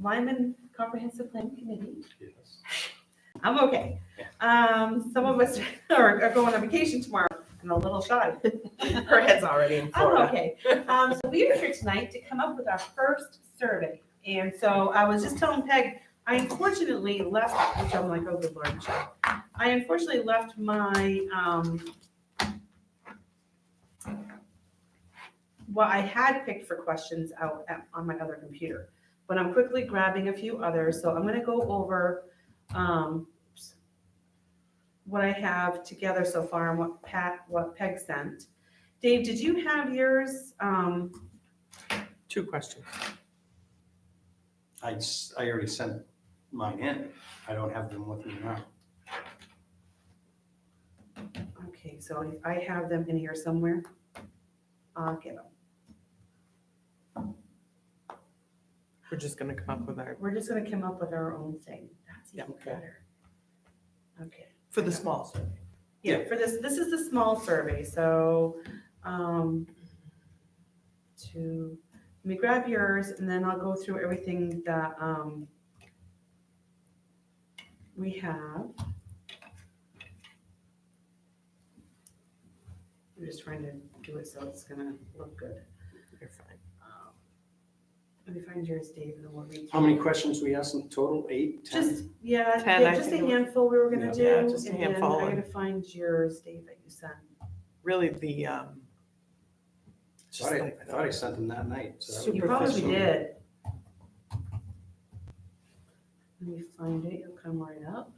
Lyman Comprehensive Plan Committee. Yes. I'm okay. Some of us are going on vacation tomorrow. I'm a little shy. Her head's already in I'm Florida. okay. So we are here tonight to come up with our first survey. And so I was just telling Peg, I unfortunately left, which I'm like, oh, good Lord, Michelle. I unfortunately left my, what I had picked for questions on my other computer. But I'm quickly grabbing a few others, so I'm gonna go over, what I have together so far and what Peg sent. Dave, did you have yours? 2 questions. I already sent mine in. I don't have them with me now. Okay, so I have them in here somewhere. I'll get them. We're just gonna come up with our, We're just gonna come up with our own thing. That's even Okay. better. Okay. for the small survey. Yeah, for this is the small survey, so, let me grab yours and then I'll go through everything that, we have. I'm just trying to do it so it's gonna look good. You're fine. Let me find yours, Dave, and then we'll read. How many questions we asked in total? 8, 10? Just, yeah, 10, yeah, I just a think it was. handful we were gonna do. Yeah, just a and then handful, I and- gotta find yours, Dave, that you sent. Really, the, just I like thought I sent them that night. So that Super You would- probably Superficial. did. Let me find it, you'll come right up.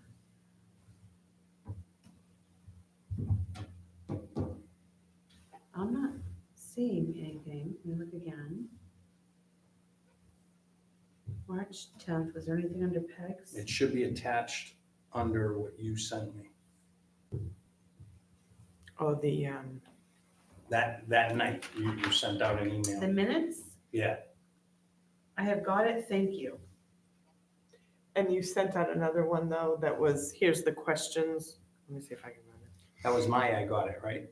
I'm not seeing anything, let me look again. March 10th, was there anything under Pegs? It should be attached under what you sent me. oh, the, That night, you sent out an The email. minutes, Yeah, I have got it, thank you. and you sent out another one though, that was, here's the questions. Let me see if I can run it. that was I got it, right?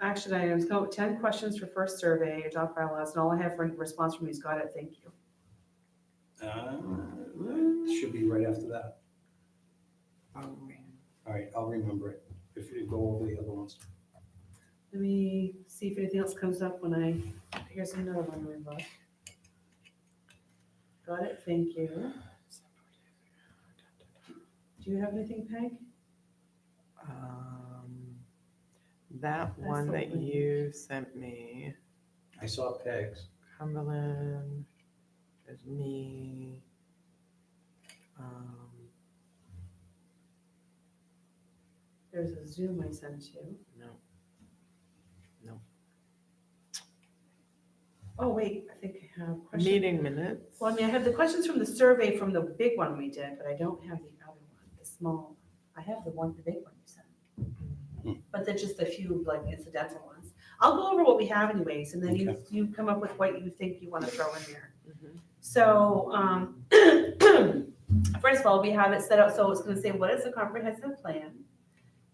Action items, go 10 questions for first survey, adopt bylaws, and all I have for response from you is got it, thank you. It should be right after that. Oh, man. All right, I'll remember it if you go over the other ones. Let me see if anything else comes up here's another one we look. Got it, thank you. Do you have anything, Peg? That That's one the that one. you sent me, I saw Pegs. Cumberland, there's me. There's a Zoom I sent you. No, Oh, wait, I think I have questions. meeting minutes. Well, I mean, I have the questions from the survey from the big one we did, but I don't have the other one, the small. I have the big one you sent. But they're just a few like incidental ones. I'll go over what we have anyways, and then you come up with what you think you want to throw in there. Mhm. So, first of all, we have it set up, so it's gonna say, what is a comprehensive plan?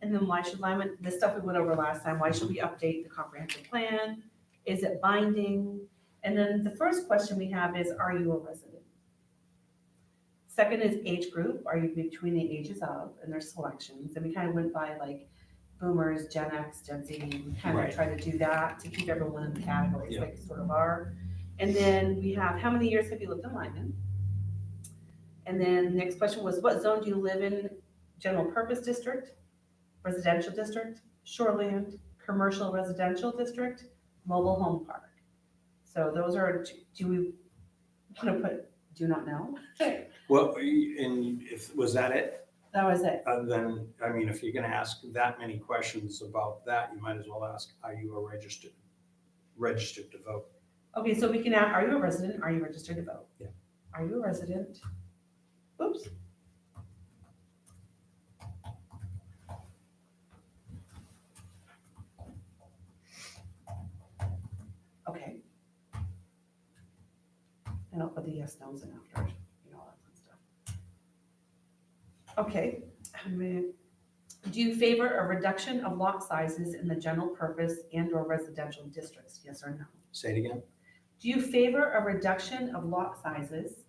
And then why should Lyman, this stuff we went over last time, why should we update the comprehensive plan? Is it binding? And then the first question we have is, are you a resident? Second is age group, are you between the ages of, and there's selections, and we kind of went by like boomers, Gen X, Gen Z, we kind of Right. try to do that to keep everyone in the categories Yeah. like sort of are. And then we have, how many years have you lived in Lyman? And then the next question was, what zone do you live in? General purpose district, residential district, shoreland, commercial residential district, mobile home park. So those are, do we want to put, do not know? Well, and was that it? That was it. Then, I mean, if you're gonna ask that many questions about that, you might as well ask, are you a registered to vote? Okay, so we can ask, are you a resident? Are you registered to vote? Yeah. Are you a resident? Oops. Okay. And I'll put the yes, no's in after, all that fun stuff. Okay, do you favor a reduction of lot sizes in the general purpose and or residential districts, yes or no? Say it again? Do you favor a reduction of lot sizes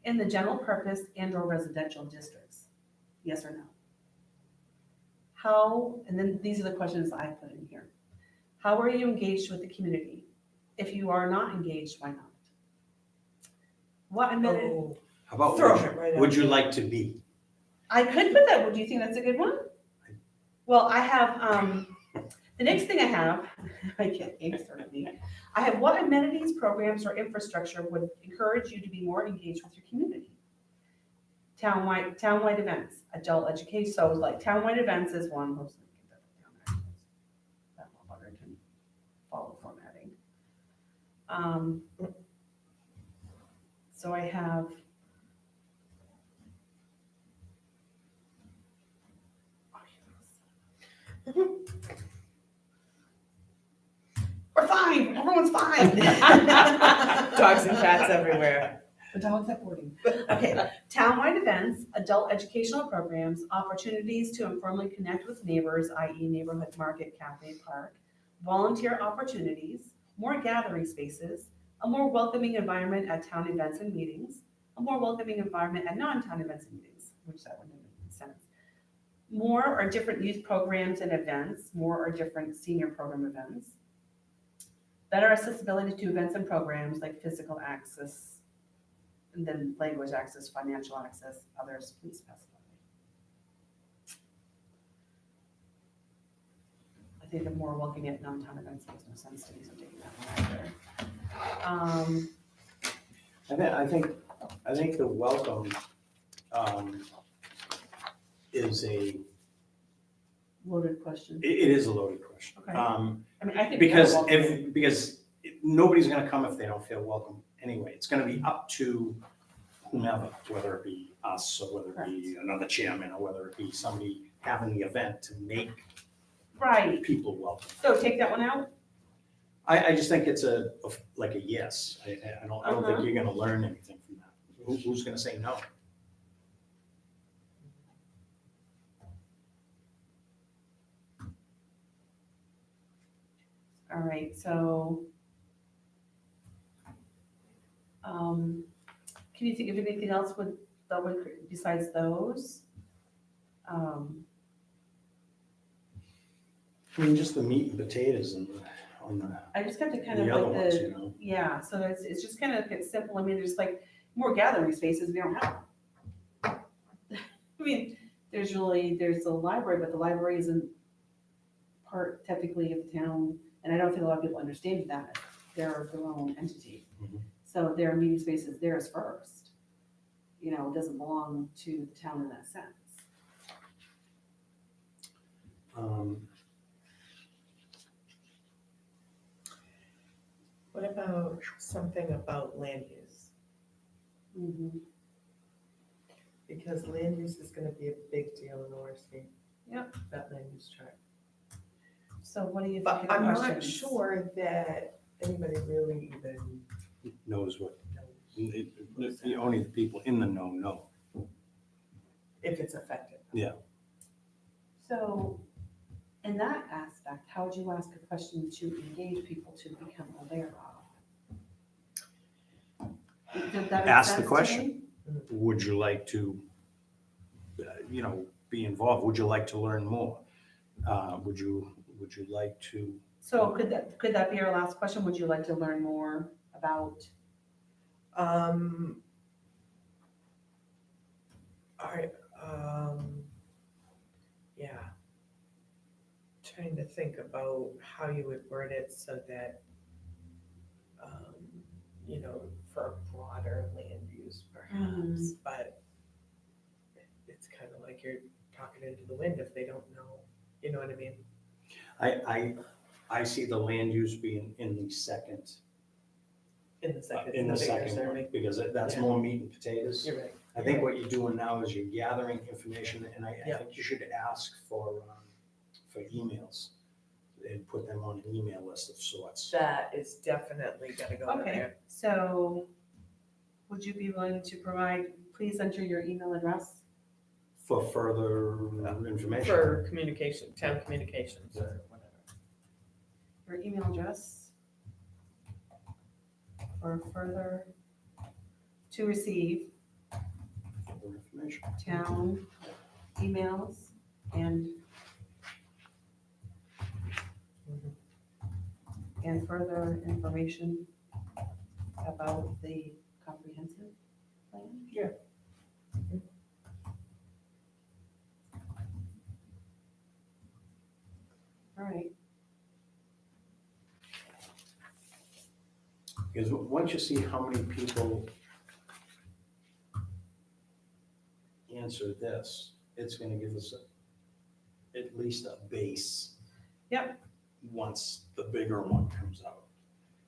in the general purpose and or residential districts? Yes or no? How, and then these are the questions I put in here. How are you engaged with the community? If you are not engaged, why not? What amenities? Oh, How about Throw would it right you, out would you there. like to be? I could put that, do you think that's a good one? Well, I have, the next thing I have, I can't answer me. I have what amenities, programs, or infrastructure would encourage you to be more engaged with your community? Townwide events, adult education, so like townwide events is one. Oops, let me get that down there. That motherfucker can follow formatting. So I have. We're fine, everyone's fine. dogs and cats everywhere. The dog's at boarding. Okay, townwide events, adult educational programs, opportunities to informally connect with neighbors, i.e. neighborhood market, cafe, park, volunteer opportunities, more gathering spaces, a more welcoming environment at town events and meetings, a more welcoming environment at non-town events and meetings, which that wouldn't make sense. More or different youth programs and events, more or different senior program events. Better accessibility to events and programs like physical access, and then language access, financial access, others, please specify. I think the more welcoming at non-town events makes no sense to me, so I'm taking that one either. I think the welcome, is Loaded question. it is a loaded question. Okay. I mean, I think. Because more welcoming- because nobody's gonna come if they don't feel welcome anyway. It's gonna be up to whomever, whether it be us or whether it be another chairman or whether it be somebody having the event to make Right, people welcome. so take that one out? I just think it's like a yes. I don't think you're gonna learn anything from that. Who's gonna say no? All right, so. Can you think of anything else that would, besides those? I mean, just the meat and potatoes and on I just got to kind of the other like ones, you know. yeah, so it's just kind of it's simple. I mean, there's like more gathering spaces we don't have. I mean, there's the library, but the library isn't part technically of the town, and I don't think a lot of people understand that. They're their own entity. Mhm. So their meeting space is theirs first. You know, it doesn't belong to the town in that sense. What about something about land use? Mm-hmm. Because land use is gonna be a big deal in ORC. Yep. That land use chart. So what do you think But of I'm not questions? sure that anybody really even Knows what, knows only the people in the know. if it's effective. So, in that aspect, how would you ask a question to engage people to become aware of? Does that make Ask the sense to question. me? Would you like to, be involved? Would you like to learn more? Would you like to? So could that be our last question? Would you like to learn more about? Alright, yeah. Trying to think about how you would word it so that, for a broader land use perhaps, but it's kind of like you're talking into the wind if they don't know, you know what I mean? I see the land use being in the second, In the second, in the bigger second one, survey. because that's Yeah. more meat and potatoes. You're right. I think what you're doing now is you're gathering information, and I Yeah. think you should ask for emails and put them on an email list of sorts. That is definitely gonna go in Okay, there. so would you be willing to provide, please enter your email address? For further information. For communication, town communications or whatever. Your email address for further, to receive other information. town emails and, Mhm. and further information about the comprehensive plan? Yeah. All right, Because once you see how many people answer this, it's gonna give us at least a base. Yep. Once the bigger one comes out.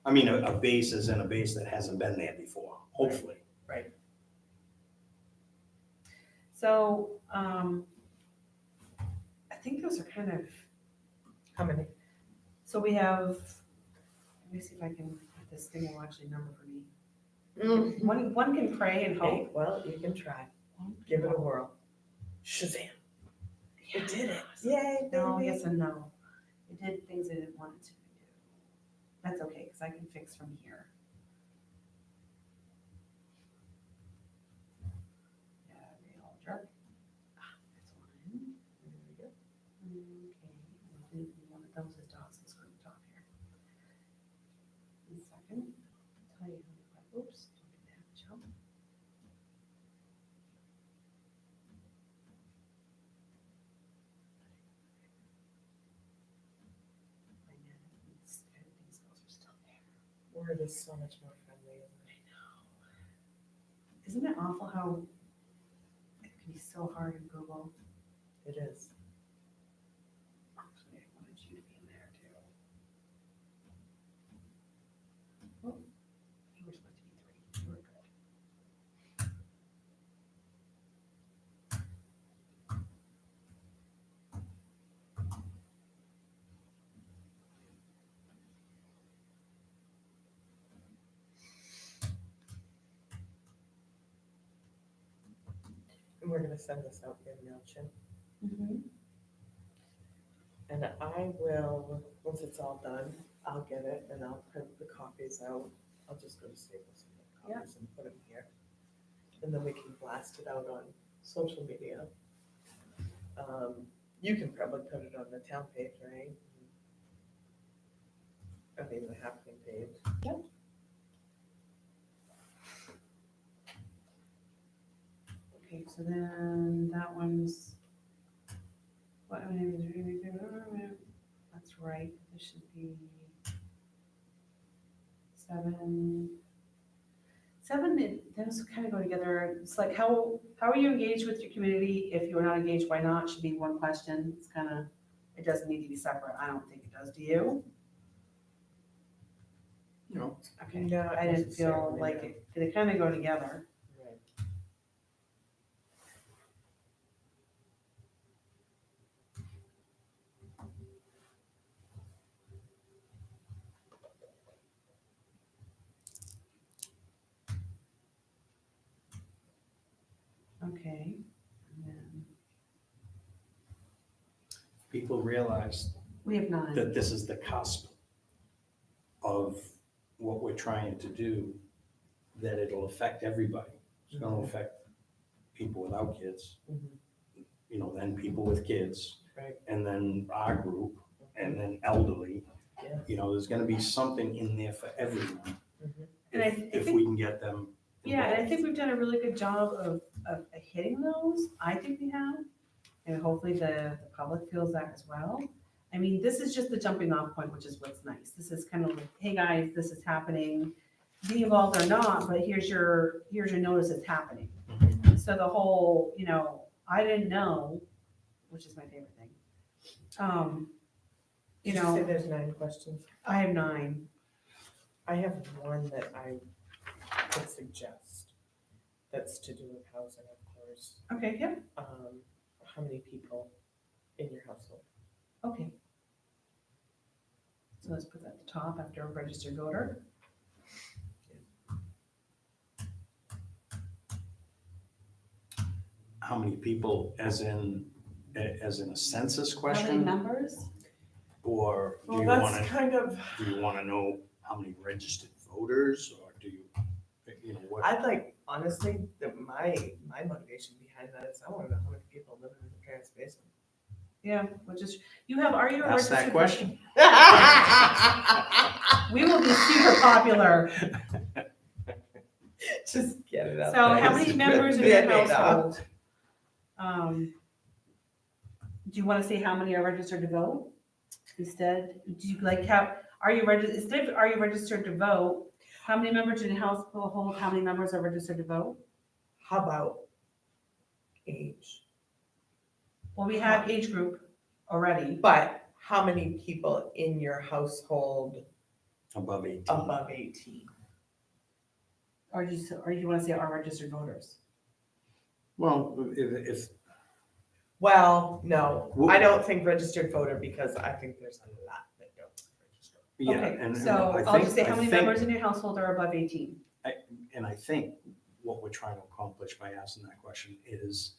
I mean, a base is in a base that hasn't been there before, hopefully. so, I think those are kind of, How many? so we have, let me see if I can, this thing will actually number for me. One can pray and Okay, hope. well, you can try. Give it a whirl. Shazam. It did it. Yay, No, baby. yes and no. It did things I didn't want it to do. That's okay, because I can fix from here. Yeah, real jerk. That's one. There we go. Okay, we'll do one of those is dots, let's go to the top here. One second, tell you, oops, don't do that, Joe. Everything's those are still there. Word is so much more friendly, isn't it? Isn't it awful how it can be so hard in Google? It is. Actually, I wanted you to be in there too. Oh, you were supposed to be 3. You were good. And we're gonna send this out in MailChimp. Mm-hmm. And I will, once it's all done, I'll get it and I'll print the copies out. I'll just go to Staples and get copies and put them here. And then we can blast it out on social media. You can probably put it on the town page, right? I mean, the happening page. Okay, so then that one's. That's right, this should be 7. 7, those kind of go together. It's like, how are you engaged with your community? If you're not engaged, why not? Should be one question. It's kind of, it doesn't need to be separate. I don't think it does. Do you? No. Okay, Not I didn't feel necessarily, like no. it, they kind of go together. Right. Okay. And then People realize we have 9. that this is the cusp of what we're trying to do, that it'll affect everybody. It's gonna affect people without kids, Mhm. you know, then people with kids. Right. And then our group, and then elderly. Yeah. You know, there's gonna be something in there for everyone. Mhm. And I If think- we can get them. Yeah, and I involved. think we've done a really good job of hitting those. I think we have. And hopefully the public feels that as well. I mean, this is just the jumping off point, which is what's nice. This is kind of like, hey guys, this is happening. Be involved or not, but here's your notice it's happening. So the whole, you know, I didn't know, which is my favorite thing. You Did you say know, there's 9 questions? I have 9. I have one that I would suggest, that's to do with housing, of course. Okay, yeah, How many people in your household? okay. So let's put that at the top after registered voter. How many people, as in a census How many question? members? Or do Well, you that's wanna, kind of, do you wanna know how many registered voters, or do you, you know, what? I'd like honestly, my motivation behind that is I want to know how many people live in the parents' basement. Yeah, which is, are you a Ask registered? that question. We will be super popular. Just get it out So there. how many members in your household? Do you want to say how many are registered to vote? Instead, do you like are you registered to vote? How many members in your household, how many members are registered to vote? How about age? Well, we have age group already. But how many people in your household Above 18. above 18? Or you want to say are registered voters? Well, if Well, no, Well- I don't think registered voter because I think there's a lot that don't register. yeah, Okay, and so I I'll think- just say I how many think- members in your household are above 18? And I think what we're trying to accomplish by asking that question is,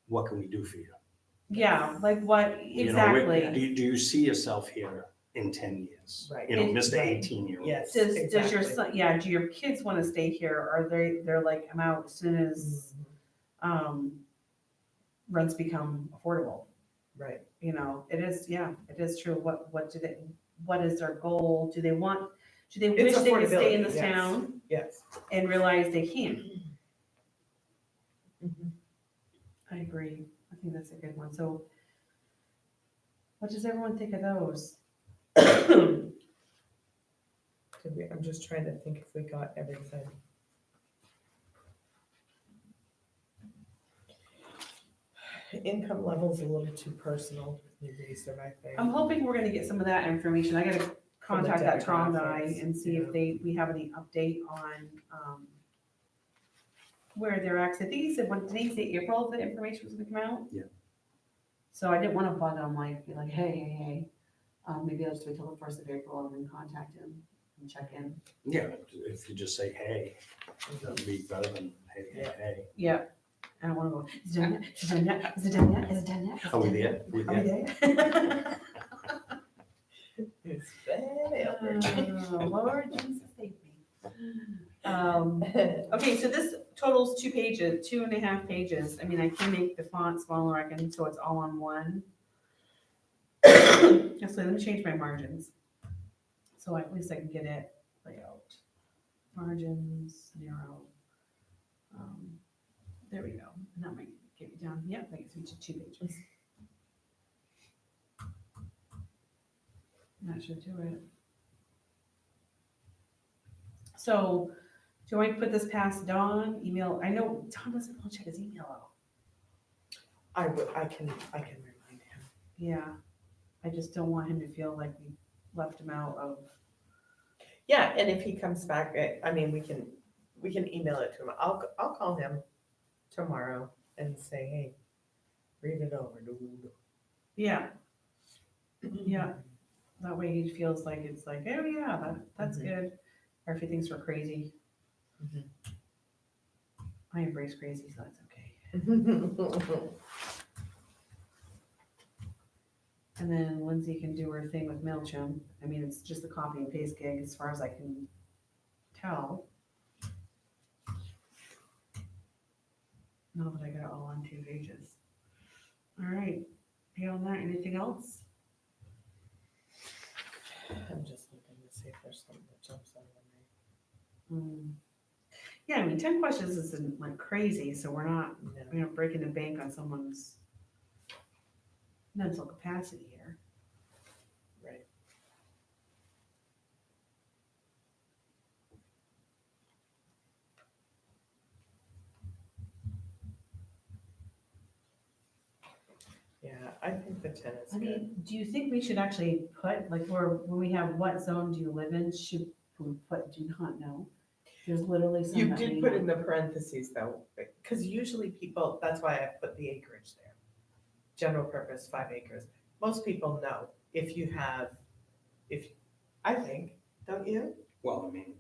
what can we do for you? Yeah, like what, You know, exactly. do you see yourself here in 10 years? Right. You know, It- Mr. right. 18-year-old. Yes, Does your exactly. son, do your kids want to stay here? Or they're like, I'm out as soon as, rents become affordable? Right. You know, it is true. What is their goal? Do they wish they could stay in affordability, this yes. town Yes. and realize they can't? Mhm. I agree. I think that's a good one. So what does everyone think of those? Did I'm just trying to think if we got everything. Income level's a little too personal. These are my thing. I'm hoping we're gonna get some of that information. I gotta contact that Tom guy demographics, and see if we have any update on, where they're actually, I think he said, did he say April, the information was gonna come out? Yeah. So I didn't wanna bug him, be like, hey, maybe I'll just wait till the 1st of April and then contact him and check in. Yeah, if you just say, hey, that'd be better than, hey, Yeah. hey. Yeah, I don't wanna go, is it done yet? Is it done yet? Is it done yet? Is it done yet? Is it Are we done there? yet? We Are we there? there? It's bad. Oh, Lord Jesus, save me. Okay, so this totals 2 pages, 2.5 pages. I mean, I can make the font smaller, I can, so it's all on one. Actually, let me change my margins. So at least I can get it layout. Margins, narrow. There we go. And that might get me down. Yep, that gets me to 2 pages. That should do it. So, do I put this past Dawn? Email, I know Tom doesn't want to check his email out. I can remind him. Yeah, I just don't want him to feel like we left him out of, Yeah, and if he comes back, I mean, we can email it to him. I'll call him tomorrow and say, hey, read it over, dude. yeah, yeah. That way he feels like it's like, oh yeah, that's Mhm. good. Or if he thinks we're crazy. Mhm. I embrace crazy, so that's okay. And then Lindsay can do her thing with MailChimp. I mean, it's just a copy and paste gig as far as I can tell. Now that I got it all on 2 pages. All right, beyond that, anything else? I'm just looking to see if there's something that jumps out at me. Yeah, I mean, 10 questions isn't like crazy, so we're not, No. breaking the bank on someone's mental capacity here. Right. Yeah, I think the 10 is I good. mean, do you think we should actually put, like, when we have what zone do you live in, should we put do not know? There's literally some. You that did may put not. in the parentheses though, because usually people, that's why I put the acreage there. General purpose, 5 acres. Most people know if you have, I think, don't you? Well, I mean,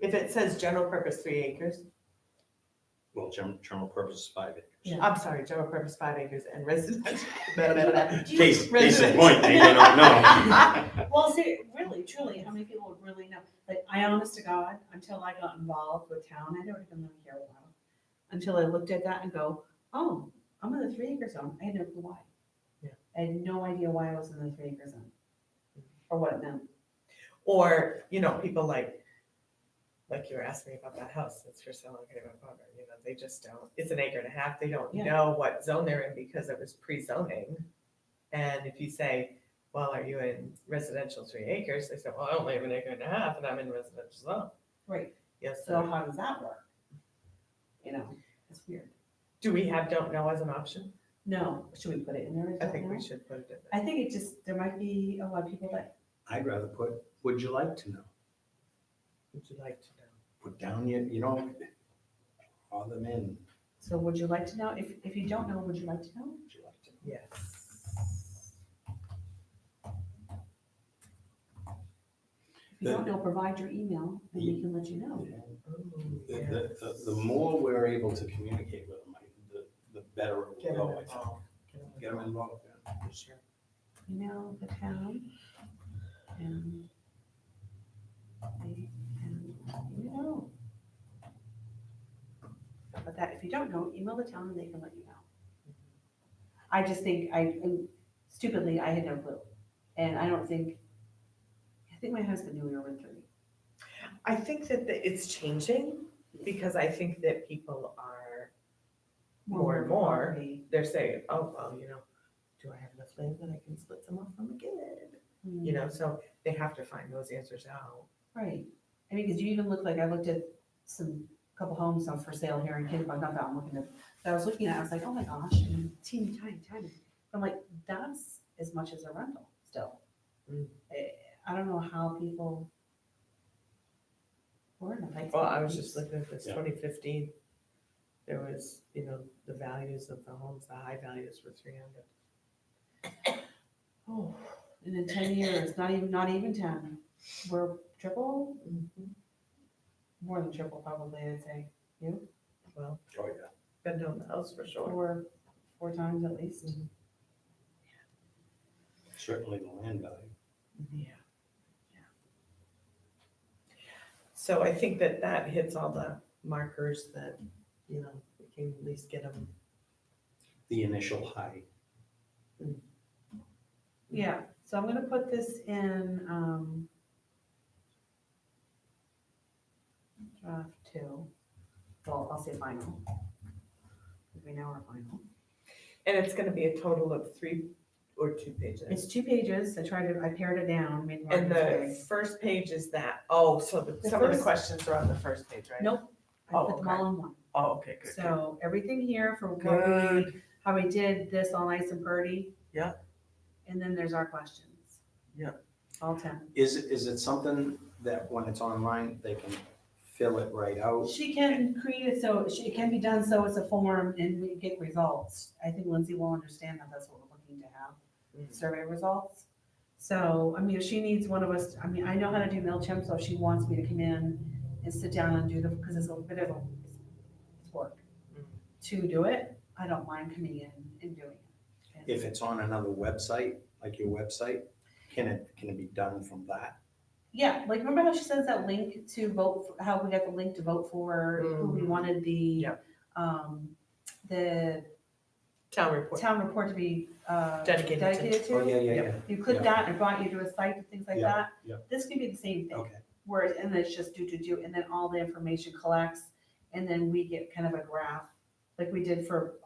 If it says general purpose 3 acres, Well, general purpose is 5 acres. Yeah. I'm sorry, general purpose 5 acres and residential. Case in point, they may not know. Well, see, really, truly, how many people would really know? Like, I honest to God, until I got involved with town, I never even lived here a while. Until I looked at that and go, oh, I'm in the 3 acre zone. I had no clue why. Yeah. I had no idea why I was in the 3 acre zone. Or what it meant. Or, people like you were asking me about that house that's for sale on Kennebunk Pond, they just don't, it's an acre and a half, they don't Yeah. know what zone they're in because it was pre-zoning. And if you say, well, are you in residential 3 acres? They say, well, I only have an acre and a half and I'm in residential zone. Right. Yes, So how does that work? It's weird. do we have don't know as an option? No, should we put it in there? I think we Don't know? should put it in I there. think it just, there might be a lot of people that, I'd rather put, would you like to know? Would you like to know? Put down draw them in. so would you like to know? If you don't know, would you like to know? Would you like to know? Yes. If you don't know, provide your email and we can let you know. Ooh, The, yes. the more we're able to communicate with them, the better it Get will them go, I think. involved. Get them involved, yeah. For sure. Email the town and they can let you know. But that, if you don't know, email the town and they can let you know. I just think, stupidly, I had no clue. And I think my husband knew we were in 3. I think that it's changing because I think that people are, More and more. property. they're saying, oh, well, do I have enough land that I can split some off from a kid? So they have to find those answers out. Right. I mean, because you even look like, I looked at couple homes on for sale here in Kennebunk, not that I'm looking at, that I was looking at, I was like, oh my gosh, and teeny tiny. I'm like, that's as much as a rental still. Mm. I don't know how people were in the Heights. Well, I was just looking at this, Yeah. 2015, there was, the values of the homes, the high values were 300. Oh, and in 10 years, not even 10, we're triple, more than triple probably, I'd say. You? Well, Oh, yeah. been down the house for sure. 4 times at least. Mhm. Certainly the land value. Yeah. So I think that hits all the markers that, we can at least get them. The initial high. Yeah, so I'm gonna put this in, draft 2. Well, I'll say final. We know our final. And it's gonna be a total of 3 or 2 pages. It's 2 pages, I pared it down, made And the markings first page is that, so The some of the first- questions are on the first page, right? big. Nope, I Oh, put them okay. all in one. Oh, okay, good. So everything here for what Good. how we did this all nice and pretty. Yeah. And then there's our questions. Yeah. All 10. Is it something that when it's online, they can fill it right out? She can create it so, it can be done so it's a form and we get results. I think Lindsay will understand that that's what we're looking to have, Mhm. survey results. So, if she needs one of us, I know how to do MailChimp, so if she wants me to come in and sit down and do because it's a bit of it's work Mhm. to do it, I don't mind coming in and doing it. If it's on another website, like your website, can it be done from that? Yeah, like remember how she sends that link to vote, how we got the link to vote for who we Mhm. wanted the Town report. town report to be Dedicated to. Oh, yeah, yeah, Yep. yeah. You click Yeah. that and it brought you to a site and things like Yeah, that. yeah. This could be the same thing, Okay, where, and then it's just do, and then all the information collects, and then we get kind of a graph, like we did for,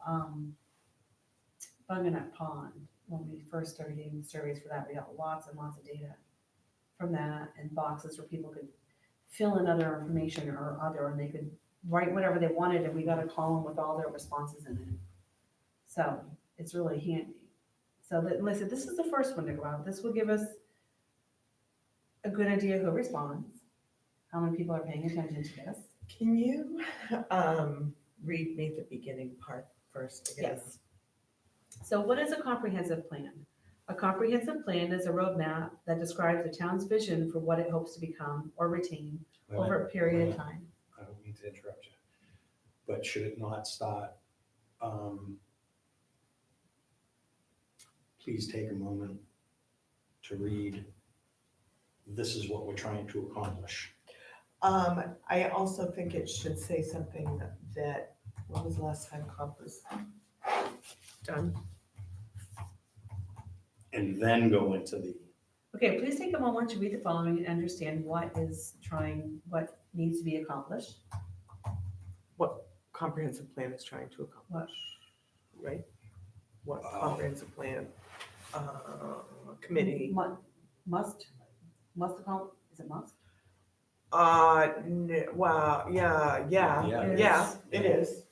Bunganut Pond, when we first started doing surveys for that, we got lots and lots of data from that, and boxes where people could fill in other information and they could write whatever they wanted, and we got a column with all their responses in it. So, it's really handy. So listen, this is the first one to go out. This will give us a good idea who responds, how many people are paying attention to this. Can you read me the beginning part first again? Yes. So what is a comprehensive plan? A comprehensive plan is a roadmap that describes the town's vision for what it hopes to become or retain Wait a over minute, a period wait of a time. I don't mean to interrupt you. but should it not start, please take a moment to read, this is what we're trying to accomplish. I also think it should say something that, when was the last time comp was done? And then go into the, Okay, please take a moment to read the following and understand what needs to be accomplished. Comprehensive plan is trying to accomplish, right? What Oh. comprehensive plan, committee? Must accomplish, is it must? Well, yeah, it is.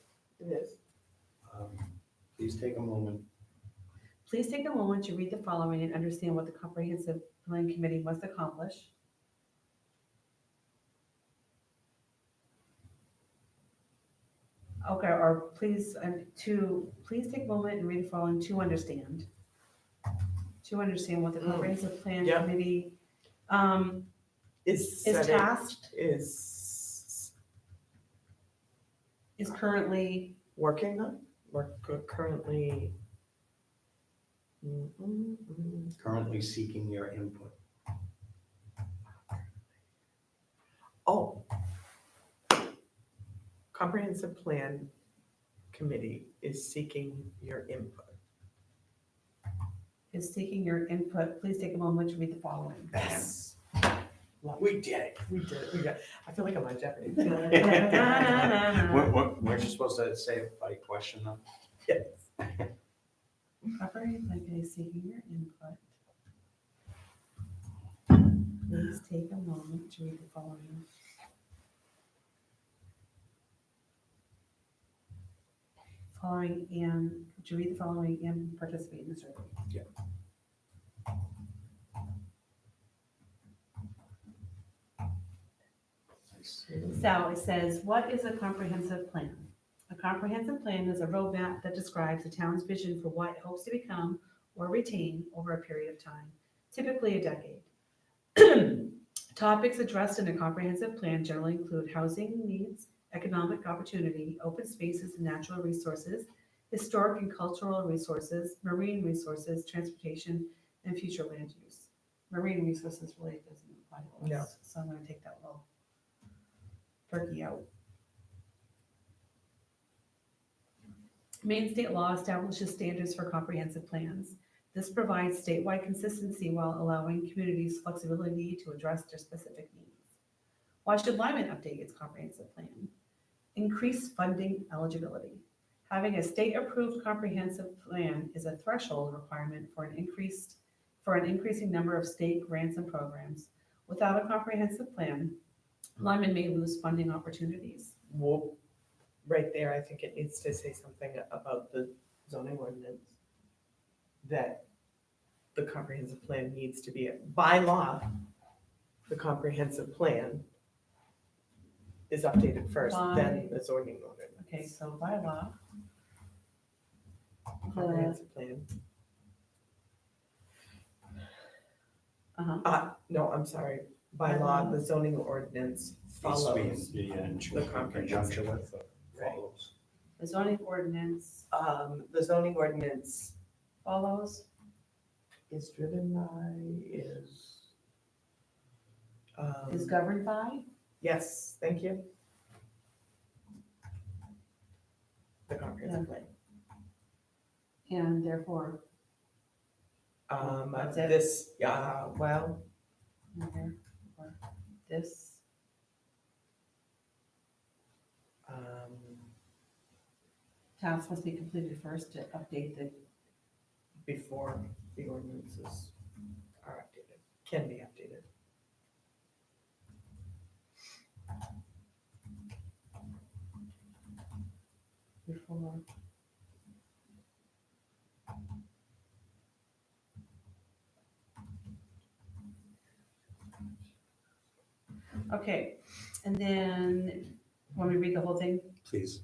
please take a moment. Please take a moment to read the following and understand what the comprehensive plan committee must accomplish. Okay, or please, please take a moment and read the following to understand. To understand what the comprehensive plan Yeah. committee, Is is setting, tasked, is is currently, working on, currently. Currently seeking your input. Oh. Comprehensive plan committee is seeking your input. is seeking your input. Please take a moment to read the following. Yes. We did it. We did it, we got, I feel like I'm on Jeopardy. Weren't you supposed to say it by question though? Yes. Comprehensive plan committee is seeking your input. Please take a moment to read the following. To read the following and participate in the survey. Yeah. Nice. So it says, what is a comprehensive plan? A comprehensive plan is a roadmap that describes the town's vision for what it hopes to become or retain over a period of time, typically a decade. Topics addressed in a comprehensive plan generally include housing needs, economic opportunity, open spaces and natural resources, historic and cultural resources, marine resources, transportation, and future land use. Marine resources really doesn't apply to No. us, so I'm gonna take that little turkey out. Maine state law establishes standards for comprehensive plans. This provides statewide consistency while allowing communities flexibility to address their specific needs. Why should Lyman update its comprehensive plan? Increase funding eligibility. Having a state-approved comprehensive plan is a threshold requirement for an increasing number of state grants and programs. Without a comprehensive plan, Lyman may lose funding opportunities. Well, right there, I think it needs to say something about the zoning ordinance. That the comprehensive plan needs to be, by law, the comprehensive plan is updated first, then the zoning ordinance. Okay, so by law, Comprehensive plan. No, I'm sorry, by law, the zoning ordinance follows. Be in the comprehensive. conjunction with, Right. follows. the zoning ordinance The zoning ordinance follows. is driven by, Is governed by. yes, thank you. The comprehensive plan. And therefore, That's it? This, well, this, task must be completed first to update the, before the ordinances are updated, can be updated. before. Okay, and then, want me to read the whole thing? Please.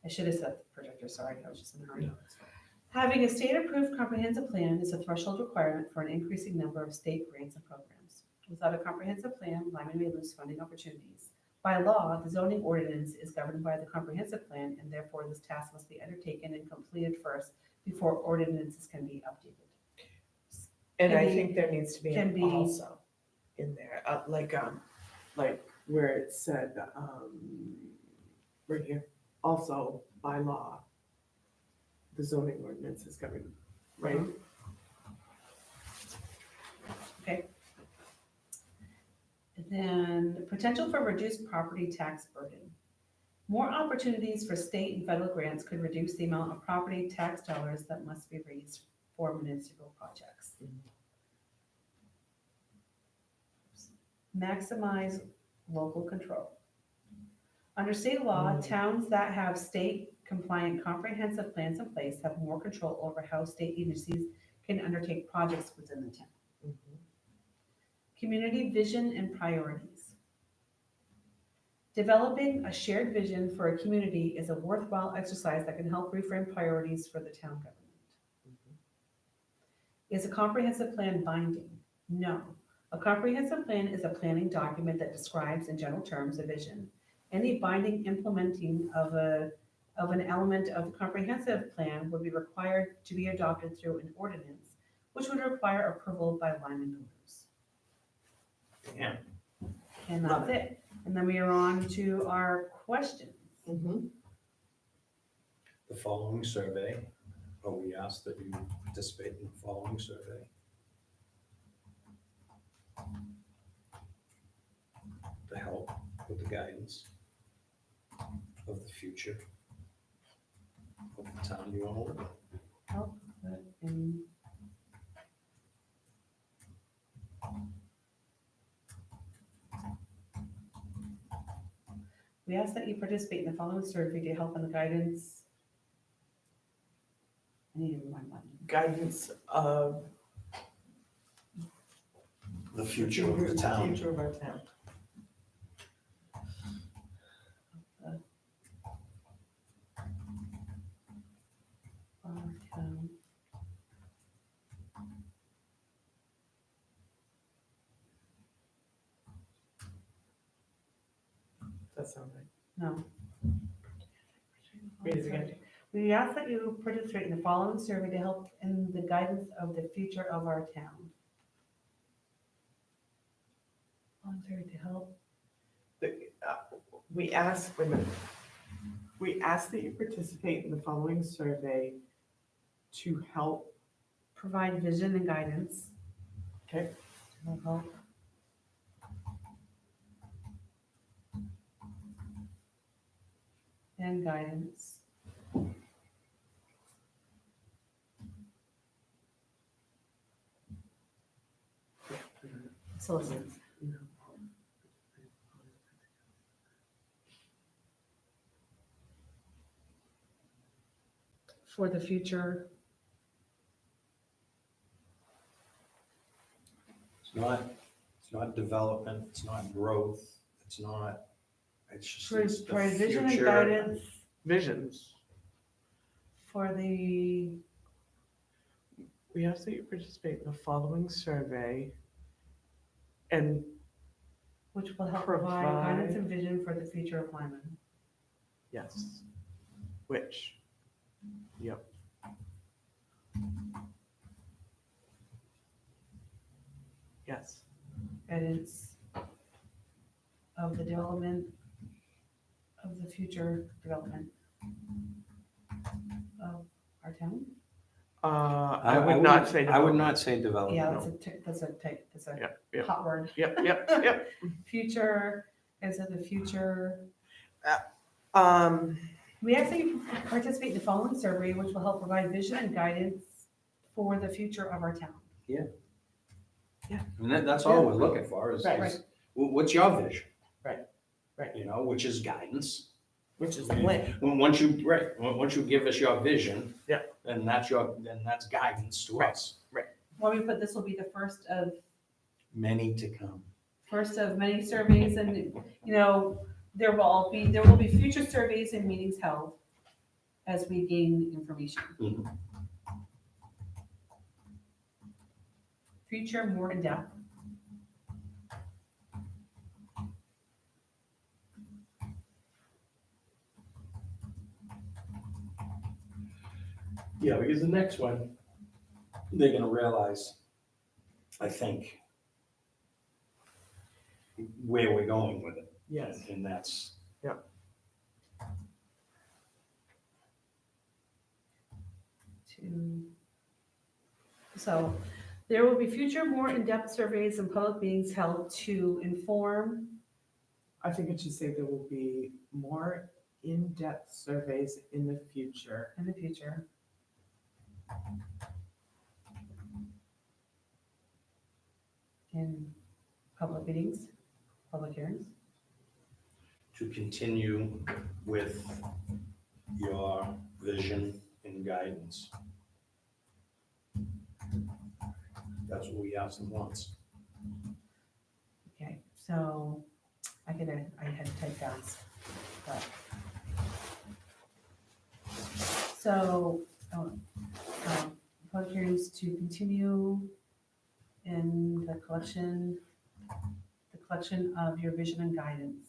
I should have set the projector, sorry, I was just in a hurry. No, it's fine. Having a state-approved comprehensive plan is a threshold requirement for an increasing number of state grants and programs. Without a comprehensive plan, Lyman may lose funding opportunities. By law, the zoning ordinance is governed by the comprehensive plan, and therefore this task must be undertaken and completed first before ordinances can be updated. And Can I be- think there needs to be can an be- also in there, like where it said, right here, also by law, the zoning ordinance is governed, right? Mhm. And then potential for reduced property tax burden. More opportunities for state and federal grants could reduce the amount of property tax dollars that must be raised for municipal projects. Maximize local control. Under state law, towns that have state compliant comprehensive plans in place have more control over how state agencies can undertake projects within the town. Mhm. Community vision and priorities. Developing a shared vision for a community is a worthwhile exercise that can help reframe priorities for the town government. Is a comprehensive plan binding? No. A comprehensive plan is a planning document that describes in general terms a vision. Any binding implementing of an element of the comprehensive plan would be required to be adopted through an ordinance, which would require approval by Lyman voters. Yeah. And that's it. And then we are on to our questions. Mhm. The following survey, we ask that you participate in the following survey. To help with the guidance of the future of the town you want to live in. Help in We ask that you participate in the following survey to help in the guidance. I need to remind one. Guidance of The future of the town. Future of our town. That sound right? No. Read it again. We ask that you participate in the following survey to help in the guidance of the future of our town. Following survey to help. We ask, wait a minute. We ask that you participate in the following survey to help, Provide vision and guidance. okay? To help. And guidance. Solicit. For the future. It's not development, it's not growth, it's just it's the Provide vision and future. guidance Visions. for the, We ask that you participate in the following survey and which will help provide guidance and vision for the future of Lyman. yes, which, yep. Yes, Guidance of the development of the future development of our town. I would not say. I would not say development. Yeah, no. that's a Yep, yep. hot word. Yep, yep, yep. Future, is it the future? Um, We ask that you participate in the following survey, which will help provide vision and guidance for the future of our town. And that's all we're looking for is, Right. is what's your vision? Right, right. You know, which is guidance. which is the plan. Once you give us your vision. Yeah. Then that's guidance to us. Well, we put, this will be the first of Many to come. many surveys, and, you know, there will be future surveys and meetings held as we gain information. Mhm. Future more in depth. Yeah, because the next one, they're gonna realize, I think, where we're going with it. Yes. And that's, So there will be future more in-depth surveys and public meetings held to inform. I think it should say there will be more in-depth surveys in the future. In the future. In public meetings, public hearings. to continue with your vision and guidance. That's what we asked them once. Okay, so I had to type fast, but. So, public hearings to continue in the collection of your vision and guidance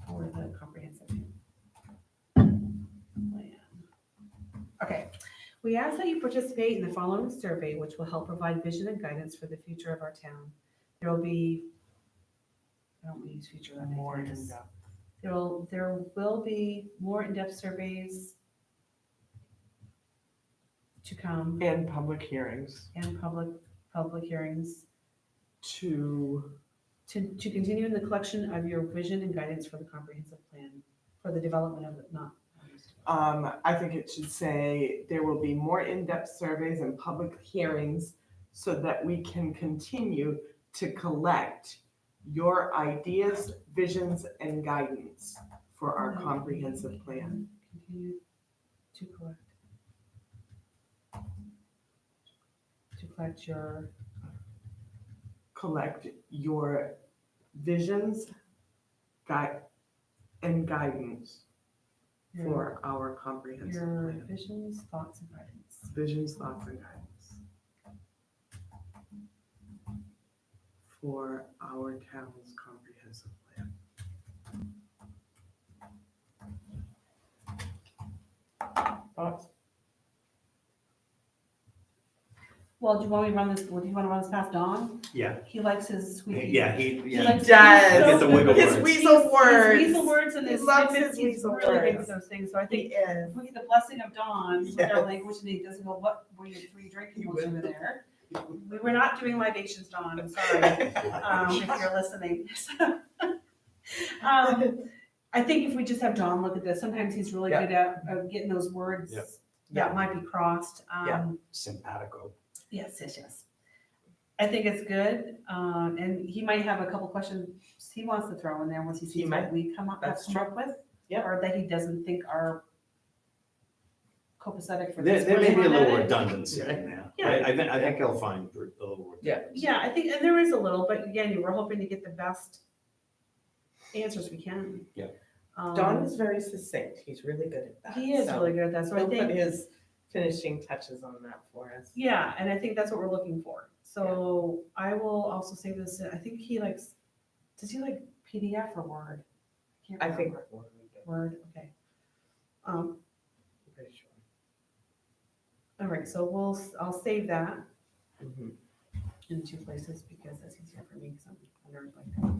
for the comprehensive plan. Okay, we ask that you participate in the following survey, which will help provide vision and guidance for the future of our town. There will be, I don't want to use future, I think More it is. in-depth. There will be more in-depth surveys to come And public hearings and public hearings to, to continue in the collection of your vision and guidance for the comprehensive plan, for the development of it, not. I think it should say there will be more in-depth surveys and public hearings so that we can continue to collect your ideas, visions, and guidance for our comprehensive plan. Continue to collect Collect your visions, and guidance for our comprehensive your plan. visions, thoughts, and guidance. Visions, thoughts, and guidance for our town's comprehensive plan. Thoughts? Well, do you want me to run this, do you want to run this past Don? Yeah, He likes his squeaky. yeah, He yeah. likes- does. he's Get the wiggle His words. weasel His words. weasel words and He his loves snippets, his he's weasel really good words. with those things, so I He think is. if we get the blessing of Dawn with our Yes. language, and he doesn't go, what were you drinking He while you will. were there? We were not doing libations, Dawn, I'm sorry, if you're listening. I think if we just have Dawn look at this, sometimes he's really Yeah. good at getting those words Yep. that might be crossed. Yeah. Simpatico. Yes. I think it's good, and he might have a couple questions he wants to throw in there once he He sees might. what we have That's come up with. Yep. Or that he doesn't think are copacetic for There, this. there may be a version of little it. redundancy in there. Yeah. I think he'll find a little. Yeah. Yeah, I think, and there is a little, but again, we're hoping to get the best answers we can. Yeah. Don is very succinct. He's really good at that. He is so really good at that, so I He'll put think, his finishing touches on that for us. yeah, and I think that's what we're looking for. So I will also say this, I think he likes, does he like PDF or Word? Can't I think remember. we're really good. Word, okay. I'm pretty sure. All right, so I'll save that Mhm. in two places because that's easier for me because I'm a nerd like that.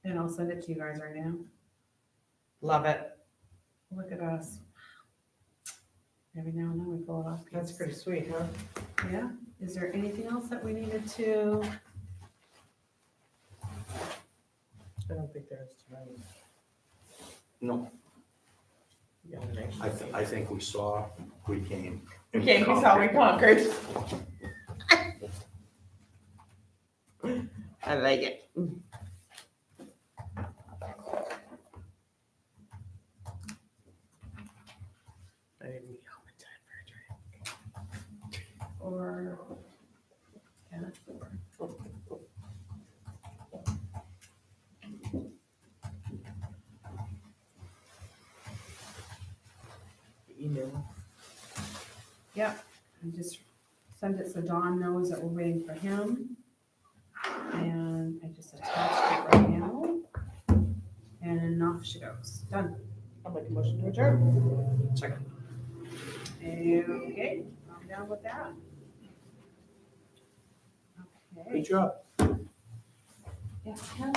And I'll send it to you guys right now. Love it. Look at us. Every now and then we pull it off. That's pretty sweet, huh? Yeah. Is there anything else that we needed to? I don't think there is tonight. No, Yeah, next I think we saw, we came. Okay, we saw we conquered. I like it. I didn't need all the time for a drink. Or, yeah, Email. and just send it so Dawn knows that we're waiting for him. And I just attached it right now. And not she goes. Done. I'll make a motion to adjourn. Second. Okay, I'm down with that. Okay. Good job. Yeah, Ken,